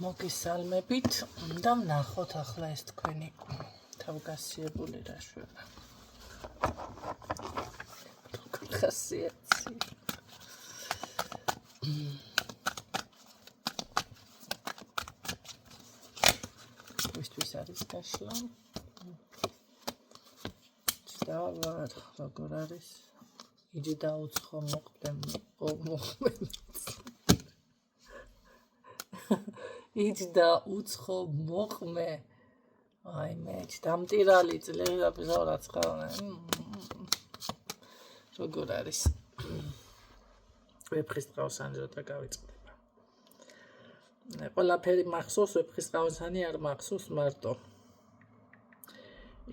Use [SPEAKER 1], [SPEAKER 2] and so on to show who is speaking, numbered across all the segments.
[SPEAKER 1] მოგესალმებით და ვნახოთ ახლა ეს თქვენი თავგასიებული რაშვება. ხასიათი. ვისთვის არის გაშლა? დავარ, როგორ არის? იჯი დაუცხო მოყდე იჯი დაუცხო მოყმე აი მე დამტირალი წლები დაფიზავრაც ხარ როგორ არის? ვეფხის ტყავსანჯოთა გავიწყდება. ყველაფერი მახსოვს, ვეფხის ტყავსანი არ მახსოვს მარტო.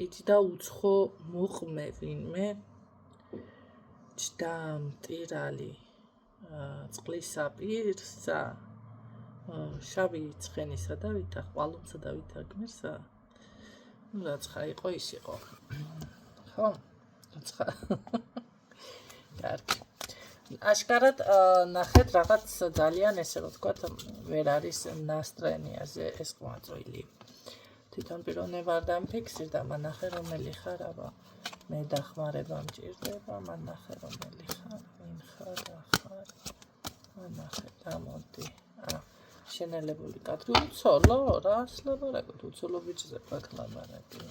[SPEAKER 1] იჯი დაუცხო მოყმე ვინმე დამტირალი წყლისა პირსა შავი ცხენისა და ვითა ყვალუნსა და ვითა გმირსა რაცხა იყო ის იყო ხო რაცხა კარგი აშკარად ნახეთ რაღაც ძალიან ესე რომ ვთქვათ ვერ არის ნასტრენიაზე ეს ყვაწვილი თვითონ პიროვნე ვარ დამფიქსირდა მანახე რომელი ხარ აბა მე დახმარება მჭირდება მანახე რომელი ხარ ვინ ხარ ახარ მანახე დამოდი შენელებული კადრი უცოლო რას ლაბარაკობ უცოლო ბიჭზე ვქ ლაბარაკი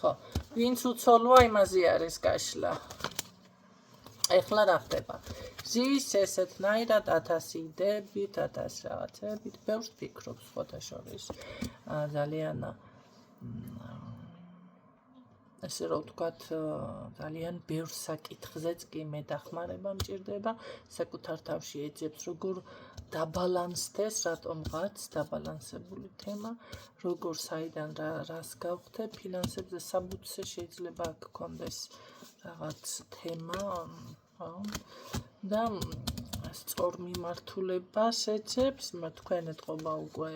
[SPEAKER 1] ხო ვინც უცოლოა იმაზე არის გაშლა ეხლა რა ხდება ზის ესეთნაირად 1000 იდეებით 1000 რაღაცებით ბევრს ფიქრობს ფოტოშოპის ძალიან ესე რომ ვთქვათ ძალიან ბევრ საკითხზეც კი მე დახმარება მჭირდება საკუთარ თავში ეძებს როგორ დაბალანსდეს რატომღაც დაბალანსებული თემა როგორ საიდან რას გავხდე ფინანსებზე საბუთზე შეიძლება გქონდეს რაღაც თემა და სწორ მიმართულებას ეძებს თქვენ ეთყობა უკვე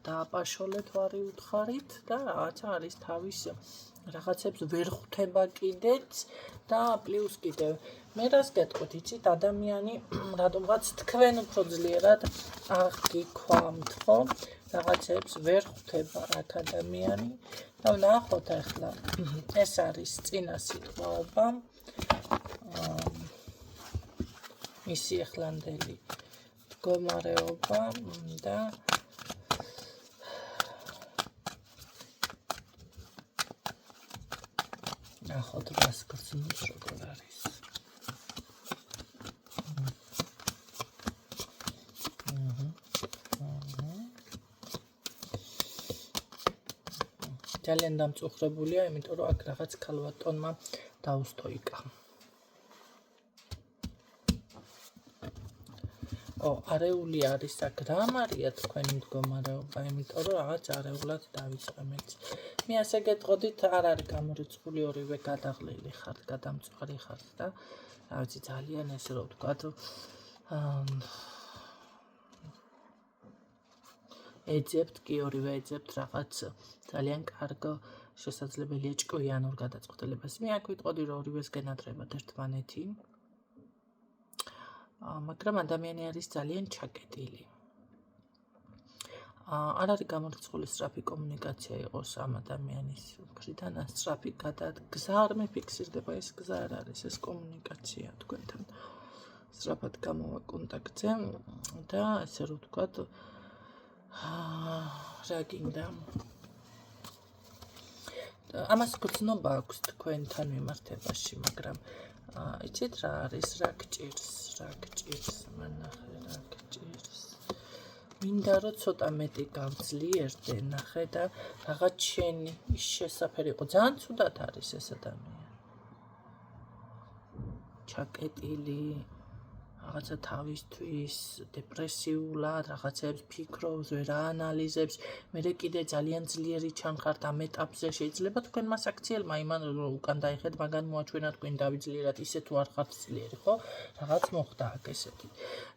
[SPEAKER 1] დააპაშოლეთ ვარი უთხარით და რაღაცა არის თავის რაღაცებს ვერ ხვდება კიდეც და პლუს კიდევ მე რას გეტყვით იცით ადამიანი რატომღაც თქვენ უფრო ძლიერად აღგიქვამთ ხო რაღაცებს ვერ ხვდება აქ ადამიანი და ვნახოთ ახლა ეს არის წინა სიტყვაობა მისი ახლანდელი მდგომარეობა და ნახოთ რას გრძნობს როგორ არის ძალიან დამწუხრებულია იმიტომ რომ აქ რაღაც ქალბატონმა დაუსტოიკა არეული არის აქ რა მარია თქვენი მდგომარეობა იმიტომ რომ რაღაც არეულად დავიწყემეთ მე ასე გეტყოდით არ არის გამორიცხული ორივე გადაღლილი ხართ გადამწვარი ხართ და რა ვიცი ძალიან ესე რომ ვთქვათ ეძებთ კი ორივე ეძებთ რაღაც ძალიან კარგ შესაძლებელია ჭკვიანურ გადაწყვეტილებას მე აქ ვიტყოდი რომ ორივეს გენატრებათ ერთმანეთი მაგრამ ადამიანი არის ძალიან ჩაკეტილი არ არის გამორიცხული სწრაფი კომუნიკაცია იყოს ამ ადამიანის მხრიდან სწრაფი გზა არ მეფიქსირდება ეს გზა არ არის ეს კომუნიკაცია თქვენთან სწრაფად გამოვა კონტაქტზე და ესე რომ ვთქვათ რა გინდა ამას გრძნობა აქვს თქვენთან მიმართებაში მაგრამ იცით რა არის რა გჭირს მანახე რა გჭირს მინდა რომ ცოტა მეტი გავძლიერდე ნახე და რაღაც შენი ის შესაფერი იყო ძალიან ცუდად არის ეს ადამიანი ჩაკეტილი რაღაცა თავისთვის დეპრესიულად რაღაცებს ფიქრობს ვერ აანალიზებს მე კიდე ძალიან ძლიერი ჩანხართ ამ ეტაპზე შეიძლება თქვენ მას აქციელმა იმან უკან დაიხეთ მაგან მოაჩვენა თქვენ დავიძლიერად ისე თუ არ ხართ ძლიერი ხო რაღაც მოხდა აქ ესეთი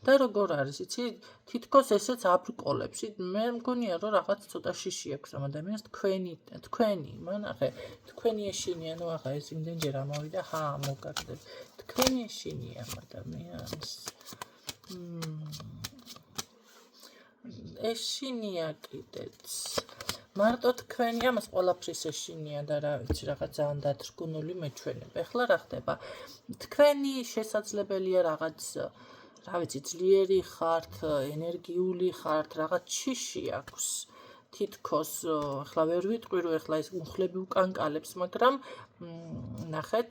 [SPEAKER 1] და როგორ არის იცი თითქოს ესეც აბრკოლებს მე მგონია რომ რაღაც ცოტა შიში აქვს ამ ადამიანს თქვენი მანახე თქვენი ეშინია ნუ ახლა ეს იმდენჯერ ამოვიდა ხა მოგაგდებ თქვენი ეშინია ამ ადამიანს ეშინია კიდეც. მარტო თქვენი ამას ყველაფრის ეშინია და რა ვიცი რაღაც ძალიან დათრგუნული მეჩვენებ. ეხლა რა ხდება? თქვენი შესაძლებელია რაღაც რა ვიცი ძლიერი ხართ, ენერგიული ხართ, რაღაც შიში აქვს. თითქოს ახლა ვერ ვიტყვი რომ ახლა ეს მუხლები უკან კალებს, მაგრამ ნახეთ,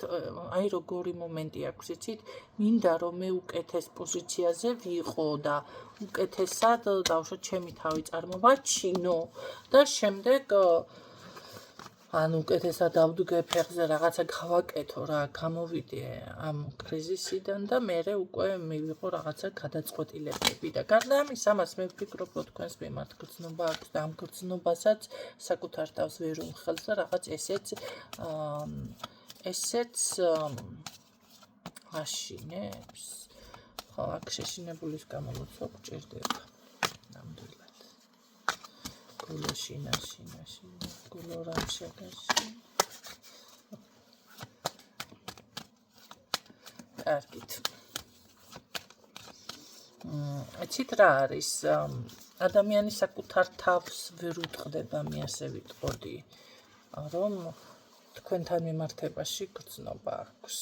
[SPEAKER 1] აი როგორი მომენტი აქვს, იცით? მინდა რომ მე უკეთეს პოზიციაზე ვიყო და უკეთესად დავუშვათ ჩემი თავი წარმოვაჩინო და შემდეგ ანუ უკეთესად დავდგე ფეხზე რაღაცა გავაკეთო რა, გამოვიდე ამ კრიზისიდან და მერე უკვე მივიღო რაღაცა გადაწყვეტილებები და გარდა ამისა ამას მე ვფიქრობ რომ თქვენს მიმართ გრძნობა აქვს და ამ გრძნობასაც საკუთარ თავს ვერ უმხელს და რაღაც ესეც აშინებს. ხო, აქ შეშინებულის გამოლოცვა გჭირდება. ნამდვილად. გულო შინა. გულო რამშაკაში. კარგით. იცით რა არის? ადამიანი საკუთარ თავს ვერ უტყდება, მე ასე ვიტყოდი, რომ თქვენთან მიმართებაში გრძნობა აქვს.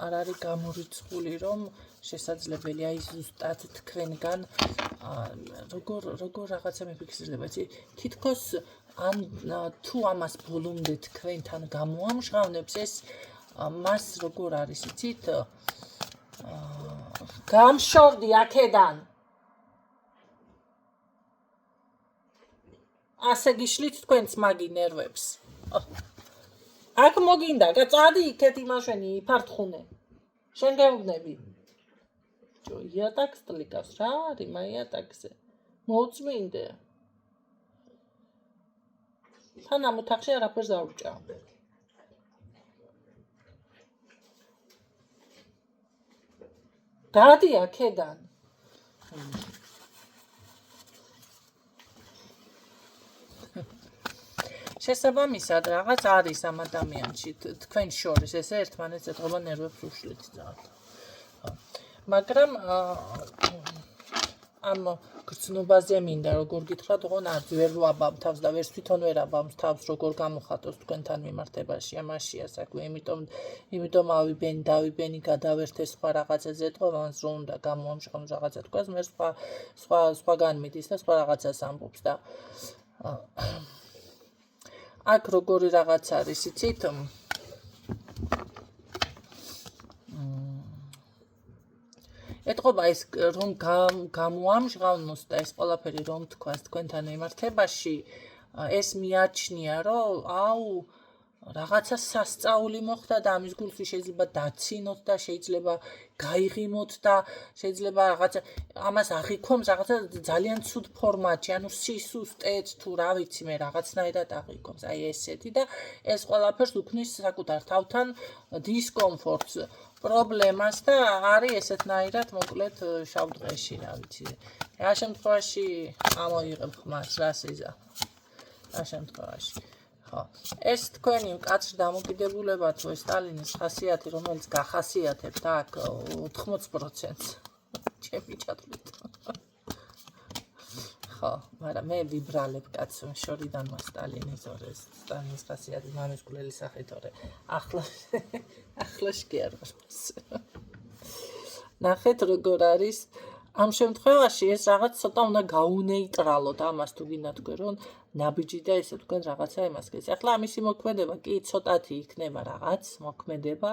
[SPEAKER 1] არ არის გამორიცხული რომ შესაძლებელია ის ზუსტად თქვენგან როგორ რაღაცა მიფიქრდება, იცი? თითქოს ან თუ ამას ბოლომდე თქვენთან გამოამჟღავნებს ეს მას როგორ არის, იცით? გამშორდი აქედან. ასე გიშლით თქვენს მაგი ნერვებს. აქ მოგინდა, წადი იქეთ იმაშვენი იფართხუნე. შენ გეუბნები. იატაკს ტლიკავს რა არის მაიატაკზე. მოუწმინდე. თან ამ ოთახში არაფერს დაუჭა. გადი აქედან. შესაბამისად რაღაც არის ამ ადამიანში თქვენ შორის ესე ერთმანეთს ეთყობა ნერვებს უშლით ძალიან. მაგრამ ამ გრძნობაზე მინდა როგორ გითხრათ, ოღონ არ ვერ ვაბამ თავს და ვერც თვითონ ვერ აბამს თავს როგორ გამოხატოს თქვენთან მიმართებაში ამაშია საქმე, იმიტომ დავიბენი გადავერთე სხვა რაღაცაზე ეთყობა, მას რომ უნდა გამოამჟღავნოს რაღაცა თქვას, მე სხვაგან მიდის და სხვა რაღაცას ამბობს და აქ როგორი რაღაც არის, იცით? ეთყობა ეს რომ გამოამჟღავნოს და ეს ყველაფერი რომ თქვას თქვენთან მიმართებაში, ეს მიაჩნია, რომ რაღაცა სასწაული მოხდა და ამის გულში შეიძლება დაცინოთ და შეიძლება გაიღიმოთ და შეიძლება რაღაცა ამას აღიქვამს რაღაცა ძალიან ცუდ ფორმატში, ანუ სისუსტეც თუ რა ვიცი მე რაღაცნაირად აღიქვამს, აი ესეთი და ეს ყველაფერს უქმნის საკუთარ თავთან დისკომფორტს, პრობლემას და არის ესეთნაირად მოკლედ შავ დღეში, რა ვიცი. რა შემთხვევაში ამოიღებ ხმას, რა სიზა. რა შემთხვევაში. ხო, ეს თქვენი მკაცრ დამოკიდებულება თუ ეს სტალინის ხასიათი, რომელიც გახასიათებთ აქ 80%-ს ჩემი ჩათვლით. ხო, მაგრამ მე ვიბრალებ კაცს შორიდან მას სტალინის ხასიათი მამის გულელი სახით ორე. ახლა შეგიაროს. ნახეთ როგორ არის ამ შემთხვევაში ეს რაღაც ცოტა უნდა გაუნეიტრალოთ ამას თუ გინდა თქვენ რომ ნაბიჯი და ესე თქვენ რაღაცა იმას გეს. ახლა ამისი მოქმედება კი ცოტათი იქნება რაღაც მოქმედება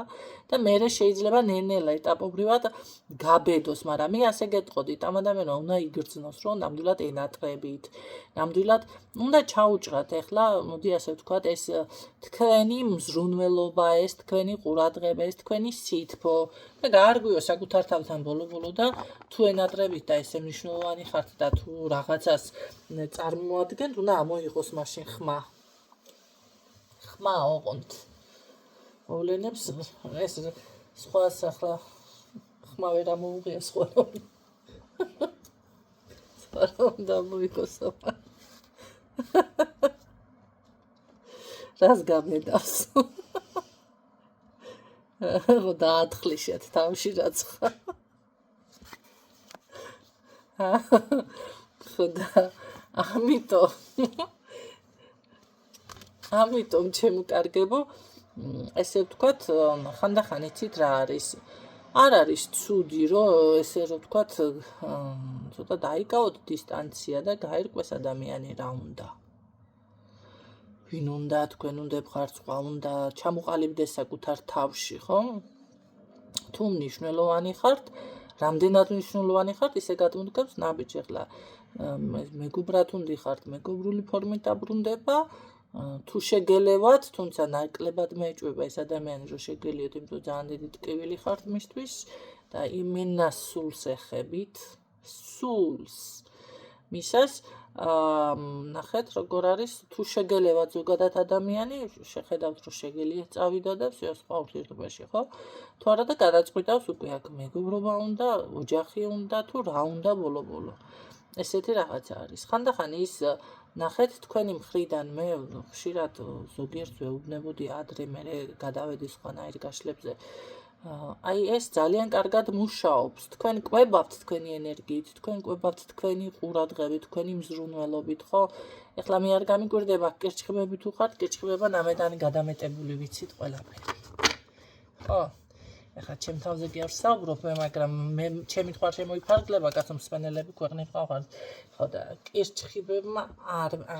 [SPEAKER 1] და მერე შეიძლება ნენელა ეტაპობრივად გაბედოს, მაგრამ მე ასე გეტყოდით ამ ადამიანმა უნდა იგრძნოს რომ ნამდვილად ენატრებით. ნამდვილად უნდა ჩაუჭრათ ახლა მოდი ასე ვთქვათ ეს თქვენი მზრუნველობა, ეს თქვენი ყურადღება, ეს თქვენი სითბო და გაარღვიო საკუთარ თავთან ბოლო და თუ ენატრებით და ესე მნიშვნელოვანი ხართ და თუ რაღაცას წარმოადგენთ, უნდა მოიღოს მაშინ ხმა ოღონდ მოვლენებს ეს სხვა ახლა ხმა ვერ ამოუღია სხვა და მოიღოს რას გამედავს დაათხლიშეთ თავში რაც და ამიტომ ჩემო კარგებო, ესე ვთქვათ, ხანდახან იცით რა არის. არ არის ცუდი, რომ ესე რომ ვთქვათ, ცოტა დაიკავოთ დისტანცია და გაირკვეს ადამიანი რა უნდა. ვინ უნდა, თქვენ უნდებხარ, სხვა უნდა, ჩამოყალიბდეს საკუთარ თავში, ხო? თუ მნიშვნელოვანი ხართ, რამდენად მნიშვნელოვანი ხართ, ისე გადმოდგებს ნაბიჯი. ახლა მეგობრად უნდა ხართ, მეგობრული ფორმით დაბრუნდება, თუ შეგელევათ, თუმცა ნაკლებად მეჭვება ეს ადამიანი, რომ შეგელიოთ, იმიტომ რომ ძალიან დიდი ტკივილი ხართ მისთვის და იმენას სულს ეხებით, სულს მისას ნახეთ როგორ არის, თუ შეგელევათ ზოგადად ადამიანი, შეხედავთ რომ შეგელიათ წავიდა და სხვა ურთიერთობაში, ხო? თუ არა და გადაწყვიტავს უკვე აქ მეგობრობა უნდა, ოჯახი უნდა, თუ რა უნდა ბოლო-ბოლო. ესეთი რაღაცა არის. ხანდახან ის ნახეთ თქვენი მხრიდან მე ხშირად ზოგიერთს ვეუბნებოდი ადრე მე გადავედი სხვანაირ გაშლებზე. აი ეს ძალიან კარგად მუშაობს. თქვენ კვებავთ თქვენი ენერგიით, თქვენ კვებავთ თქვენი ყურადღებით, თქვენი მზრუნველობით, ხო? ეხლა მე არ გამიკვირდება კირჩხიბები თუ ხართ, კირჩხიბება ნამედანი გადამეტებული ვიცით ყველაფერი. ხო? ეხლა ჩემ თავზე კი არ ვსაუბრობ მე, მაგრამ მე ჩემი თქვა შემოიფარგლება, კაცო მსმენელები ქვეყნით ყავართ. ხო და კირჩხიბებმა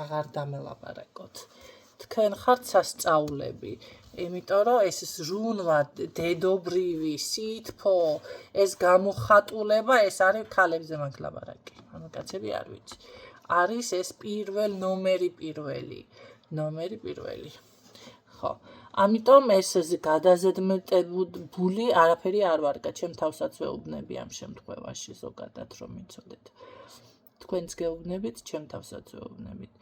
[SPEAKER 1] აღარ დამელაპარაკოთ. თქვენ ხართ სასწაულები, იმიტომ რომ ეს ზრუნვა, დედობრივი, სითფო, ეს გამოხატულება, ეს არის ქალებზე მაგ ლაპარაკი. ანუ კაცები არ ვიცი. არის ეს ნომერი პირველი. ხო. ამიტომ ეს გადაზედმეტებული არაფერი არ ვარგა, ჩემ თავსაც ვეუბნები ამ შემთხვევაში ზოგადად რომ მიცოდეთ. თქვენც გეუბნებით, ჩემ თავსაც ვეუბნებით.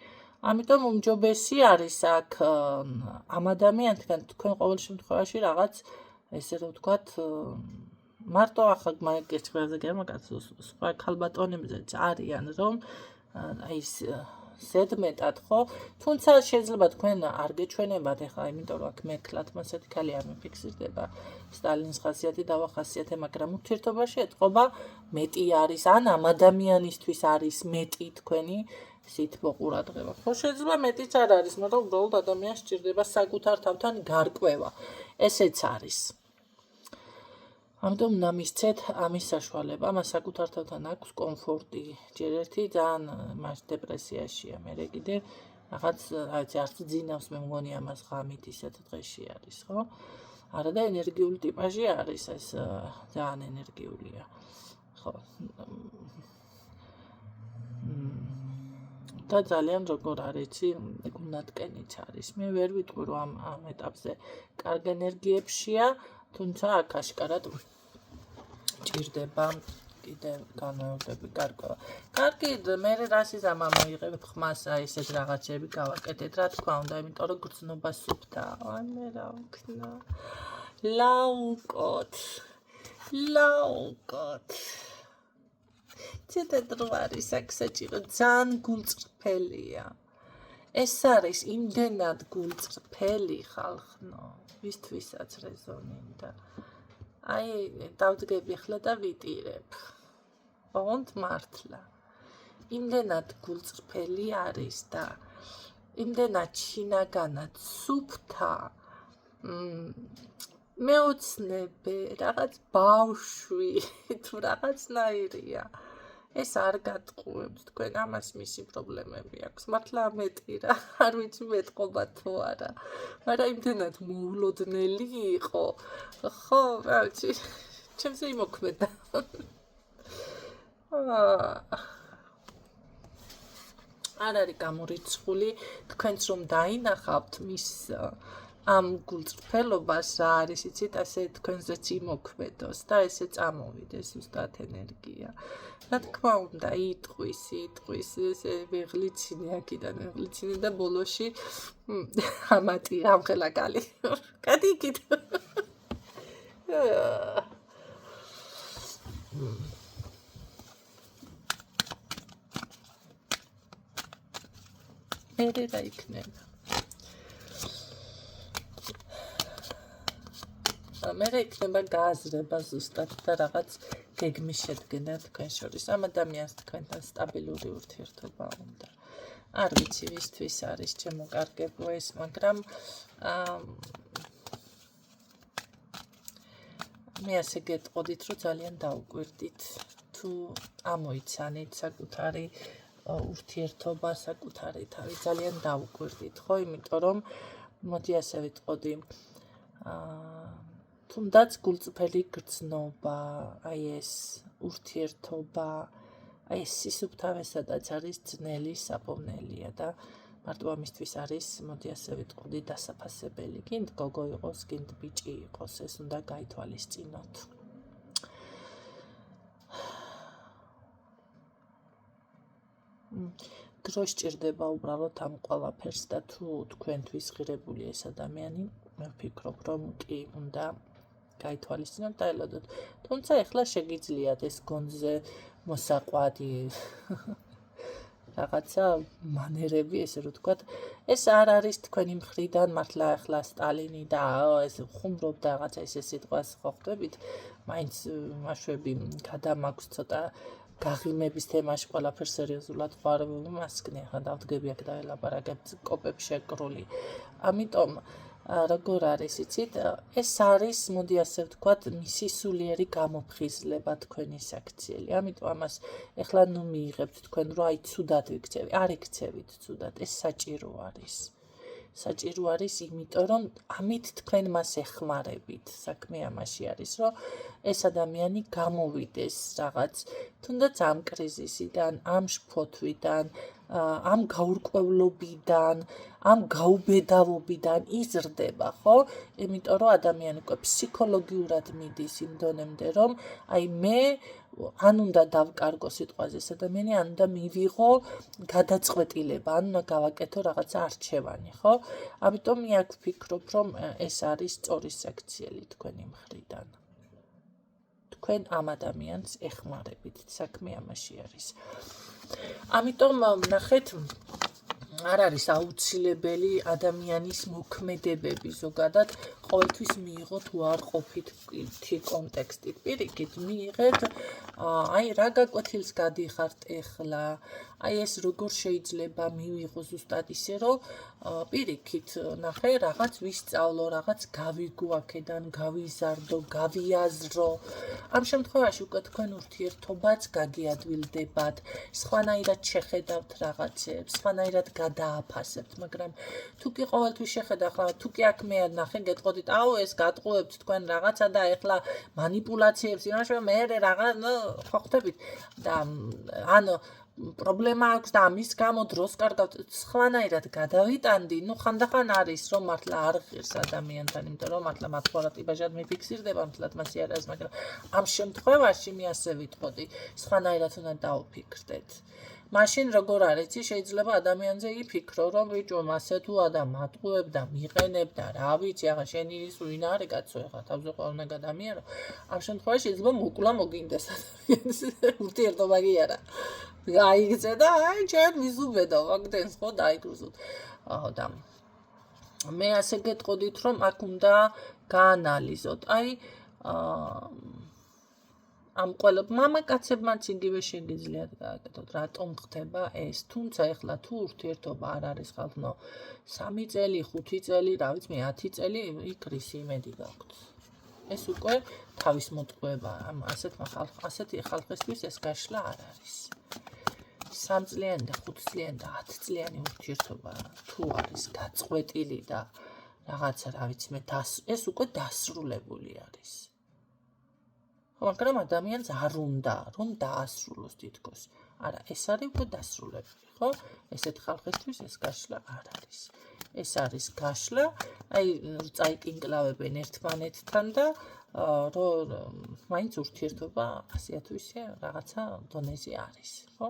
[SPEAKER 1] ამიტომ უმჯობესი არის აქ ამ ადამიანთან თქვენ ყოველ შემთხვევაში რაღაც ესე რომ ვთქვათ მარტო ახლა მაგ კირჩხიბებზე გემაკაცო სხვა ქალბატონებზეც არიან რომ აი ეს ზედმეტად ხო, თუმცა შეიძლება თქვენ არ გეჩვენებათ ახლა, იმიტომ რომ აქ მე კლათმა ასეთი ქალი არ მიფიქსირდება, სტალინის ხასიათი დავახასიათე, მაგრამ ურთიერთობაში ეთყობა მეტი არის, ან ამ ადამიანისთვის არის მეტი თქვენი სითბო ყურადღება. ხო, შეიძლება მეტიც არ არის, მაგრამ უბრალოდ ადამიანს სჭირდება საკუთარ თავთან გარკვევა. ესეც არის. ამიტომ უნდა მისცეთ ამის საშუალება, მას საკუთარ თავთან აქვს კომფორტი. ჯერ ერთი ძალიან მას დეპრესიაშია, მერე კიდე რაღაც არც ძინავს მე მგონი ამას ღამით ისეთ დღეში არის, ხო? არა და ენერგიული ტიპაჟი არის, ეს ძალიან ენერგიულია. ხო. და ძალიან როგორ არიცი, გულნატკენიც არის. მე ვერ ვიტყვი რომ ამ ეტაპზე კარგ ენერგიებშია, თუმცა აქ აშკარად ჭირდება კიდე განმეორდები გარკვევა. კარგი, მე რასის ამოიღებ ხმას აი ესეთ რაღაცები გავაკეთეთ, რა თქვა უნდა, იმიტომ რომ გრძნობა სუფთა. აი მე რა ვქნა. ლაუკოთ. ცოტა დრო არის აქ საჭირო, ძალიან გულწრფელია. ეს არის იმდენად გულწრფელი ხალხნო, ვისთვისაც რეზონინდა. აი, დავდგები ახლა და ვიტირებ. ოღონდ მართლა. იმდენად გულწრფელი არის და იმდენად შინაგანად სუფთა. მეოცნებე, რაღაც ბავშვი, თუ რაღაცნაირია. ეს არ გატყუებს თქვენ ამას მისი პრობლემები აქვს. მართლა მეტი რა, არ ვიცი მეტყობა თუ არა. მაგრამ იმდენად მოულოდნელი იყო. ხო, რა ვიცი, ჩემზე იმოქმედა. არ არის გამორიცხული, თქვენც რომ დაინახავთ მის ამ გულწრფელობას რა არის, იცით, ასე თქვენზეც იმოქმედოს და ესე წამოვიდეს ზუსტად ენერგია. რა თქმა უნდა, იტყვის, ესე ვეღლიცინი აქიდან, ვეღლიცინი და ბოლოში ამატი ამხელა კალი. კადი იქით. მერე რა იქნება. მერე იქნება გააზრება ზუსტად და რაღაც გეგმის შედგენა თქვენ შორის. ამ ადამიანს თქვენთან სტაბილური ურთიერთობა უნდა. არ ვიცი ვისთვის არის ჩემო კარგებო ეს, მაგრამ მე ასე გეტყოდით, რომ ძალიან დაუკვირდით თუ ამოიცანით საკუთარი ურთიერთობა, საკუთარი თავი ძალიან დაუკვირდით, ხო? იმიტომ რომ მოდი ასე ვიტყოდი, თუნდაც გულწრფელი გრძნობა, აი ეს ურთიერთობა, აი ეს სისუფთავე სადაც არის ძნელი საპოვნელია და მარტო ამისთვის არის, მოდი ასე ვიტყოდი, დასაფასებელი. გინდ გოგო იყოს, გინდ ბიჭი იყოს, ეს უნდა გაითვალისწინოთ. დრო სჭირდება უბრალოდ ამ ყველაფერს და თუ თქვენთვის ღირებული ეს ადამიანი, მე ვფიქრობ, რომ კი უნდა გაითვალისწინოთ და ელოდოთ. თუმცა ეხლა შეგიძლიათ ეს გონზე მოსაყვადი რაღაცა მანერები, ესე რომ ვთქვათ, ეს არ არის თქვენი მხრიდან მართლა ახლა სტალინი და ეს ხუმრობდა რაღაცა ესე სიტყვას ხო ხვდებით, მაინც მაშვები გადამაქვს ცოტა გაღიმების თემაში ყველაფერ სერიოზულად ხარ მასკნი, ახლა დავდგები აქ და ელაპარაკებთ კოპებს შეკრული. ამიტომ როგორ არის, იცით, ეს არის, მოდი ასე ვთქვათ, მისი სულიერი გამოფხიზლება თქვენი საქციელი. ამიტომ ამას ეხლა ნუ მიიღებთ თქვენ, რომ აი ცუდად ვიქცევი. არ იქცევით ცუდად, ეს საჭირო არის. საჭირო არის, იმიტომ რომ ამით თქვენ მას ეხმარებით. საქმე ამაში არის, რომ ეს ადამიანი გამოვიდეს რაღაც, თუნდაც ამ კრიზისიდან, ამ შფოთვიდან, ამ გაურკვევლობიდან, ამ გაუბედავობიდან იზრდება, ხო? იმიტომ რომ ადამიანი უკვე ფსიქოლოგიურად მიდის იმ დონემდე, რომ აი მე ან უნდა დავკარგო სიტყვაზე ეს ადამიანი, ან უნდა მივიღო გადაწყვეტილება, ან უნდა გავაკეთო რაღაცა არჩევანი, ხო? ამიტომ მე აქ ვფიქრობ, რომ ეს არის სწორი საქციელი თქვენი მხრიდან. თქვენ ამ ადამიანს ეხმარებით, საქმე ამაში არის. ამიტომ ნახეთ, არ არის აუცილებელი ადამიანის მოქმედებები ზოგადად ყოველთვის მიიღოთ უარყოფით კონტექსტით. პირიქით მიიღეთ, აი რა გაკვეთილს გადიხართ ეხლა, აი ეს როგორ შეიძლება მივიღო ზუსტად ისე, რომ პირიქით ნახე, რაღაც ვისწავლო, რაღაც გავიგო აქედან, გავიზარდო, გავიაზრო. ამ შემთხვევაში უკვე თქვენ ურთიერთობაც გაგიადვილდებათ, სხვანაირად შეხედავთ რაღაცებს, სხვანაირად გადააფასებთ, მაგრამ თუ კი ყოველთვის შეხედავთ, თუ კი აქ მე ნახე გეტყოდით, აუ ეს გატყუებთ თქვენ რაღაცა და ეხლა манипуляციებს იმაში მე რაღაც, ხო ხვდებით და ანუ პრობლემა აქვს და ამის გამო დროს კარგავთ, სხვანაირად გადავიტანდი, ნუ ხანდახან არის, რომ მართლა არ ღირს ადამიანთან, იმიტომ რომ მართლა მათ ხოლმე ტიპაჟად მიფიქსირდება, მართლაც მასი არ არის, მაგრამ ამ შემთხვევაში მე ასე ვიტყოდი, სხვანაირად უნდა დავფიქრდეთ. მაშინ როგორ არის, შეიძლება ადამიანზე იფიქრო, რომ ბიჭო, მასე თუ ადამ მატყუებ და მიყენებ და რა ვიცი, ახლა შენი ის ვინ არის კაცო, ახლა თავზე ყოლნა გადამიერო. ამ შემთხვევაში შეიძლება მოკლა მოგინდეს ადამიანს, ურთიერთობა კი არა. გაიგზე და აი ჩვენ ვიზუბედო ვაგდენს ხო დაიგრუზოთ. და მე ასე გეტყოდით, რომ აქ უნდა გაანალიზოთ. აი ამ ყველა მამაკაცებმაც იგივე შეგიძლიათ გააკეთოთ, რატომ ხდება ეს. თუმცა ეხლა თუ ურთიერთობა არ არის ხალხო 3 წელი, 5 წელი, რა ვიცი მე 10 წელი, იქ რისი იმედი გაქვთ. ეს უკვე თავის მოტყუება, ასეთი ხალხისთვის ეს გაშლა არ არის. 3 წლიანი და 5 წლიანი და 10 წლიანი ურთიერთობა თუ არის გაწყვეტილი და რაღაცა რა ვიცი მე ეს უკვე დასრულებული არის. მაგრამ ადამიანს არ უნდა რომ დაასრულოს თითქოს. არა, ეს არის უკვე დასრულებული, ხო? ესეთ ხალხისთვის ეს გაშლა არ არის. ეს არის გაშლა, აი წაიკინკლავებენ ერთმანეთთან და რომ მაინც ურთიერთობა ასე თუ ისე რაღაცა დონეზე არის, ხო?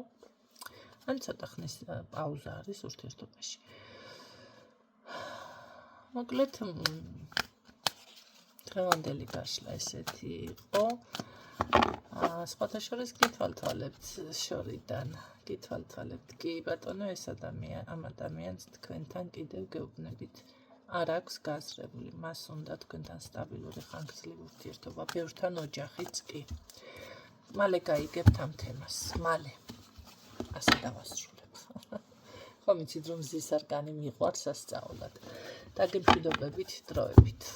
[SPEAKER 1] ან ცოტა ხნის პაუზა არის ურთიერთობაში. მოკლედ დღევანდელი გაშლა ესეთი იყო. სხვათა შორის გითვალთვალებთ შორიდან, გითვალთვალებთ. კი ბატონო, ეს ამ ადამიანს თქვენთან კიდევ გეუბნებით. არ აქვს გაზრებული, მას უნდა თქვენთან სტაბილური ხანგრძლივი ურთიერთობა, ბევრთან ოჯახიც კი. მალე გაიგებთ ამ თემას, მალე. ასე დავასრულებ. ხომ იცით რომ ზის არკანი მიყვარს სასწაულად. დაგემშვიდობებით დროებით.